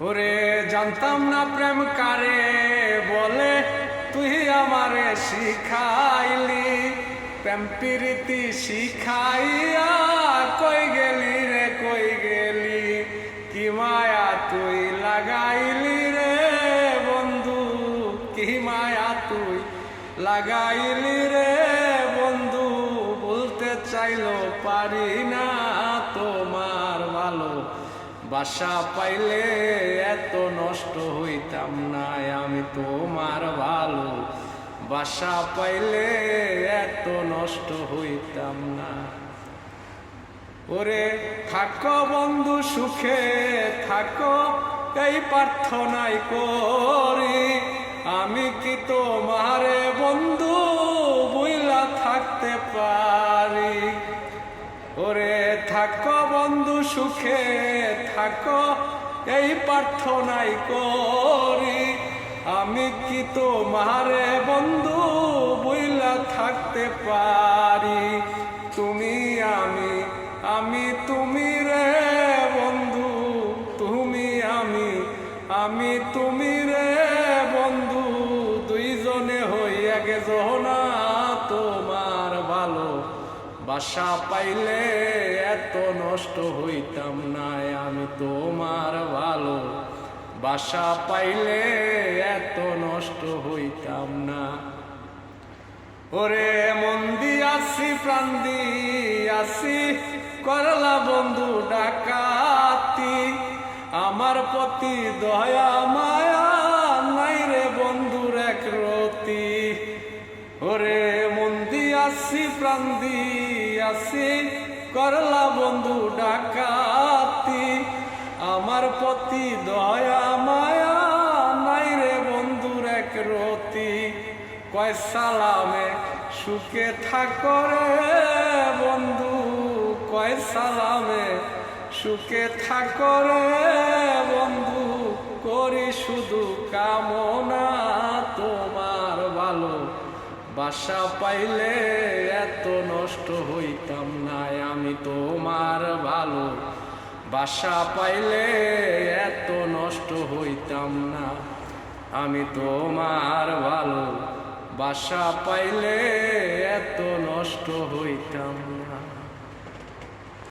ওরে জানতাম না প্রেম কারে বলে, তুই আমারে শিখাইলি। প্রেম প্রীতি শিখাইয়া কই গেলি রে কই গেলি, কি মায়া তুই লাগাইলি রে বন্ধু, কি মায়া তুই লাগাইলি রে বন্ধু। বলতে চাইলো পারি না তোমার ভালো বাসা পাইলে এত নষ্ট হইতাম না। আমি তোমার ভালো বাসা পাইলে এত নষ্ট হইতাম না। ওরে থাকো বন্ধু সুখে থাকো, এই প্রার্থনাই করি। আমি কি তোমারে বন্ধু বুইলা থাকতে পারি। ওরে থাকো বন্ধু সুখে থাকো, এই প্রার্থনাই করি। আমি কি তোমারে বন্ধু বুইলা থাকতে পারি। তুমি আমি আমি তুমি রে বন্ধু, তুমি আমি তুমি রে বন্ধু। দুইজনে হই একজনা তোমার ভালো বাসা পাইলে এত নষ্ট হইতাম না। আমি তোমার ভালো বাসা পাইলে এত নষ্ট হইতাম না। ওরে মন দিয়াছি প্রাণ দিয়াছি, করলা বন্ধু ডাকাতি। আমার প্রতি দয়া মায়া নাই রে বন্ধুর এক রতি। ওরে মন দিয়াছি প্রাণ দিয়াছি, করলা বন্ধু ডাকাতি। আমার প্রতি দয়া মায়া নাই রে বন্ধুর এক রতি। কয় সালামে সুখে থাকো রে বন্ধু, কয় সালামে সুখে থাকো রে বন্ধু। করি শুধু কামনা তোমার ভালো বাসা পাইলে এত নষ্ট হইতাম না। আমি তোমার ভালো বাসা পাইলে এত নষ্ট হইতাম না। আমি তোমার ভালো বাসা পাইলে এত নষ্ট হইতাম না।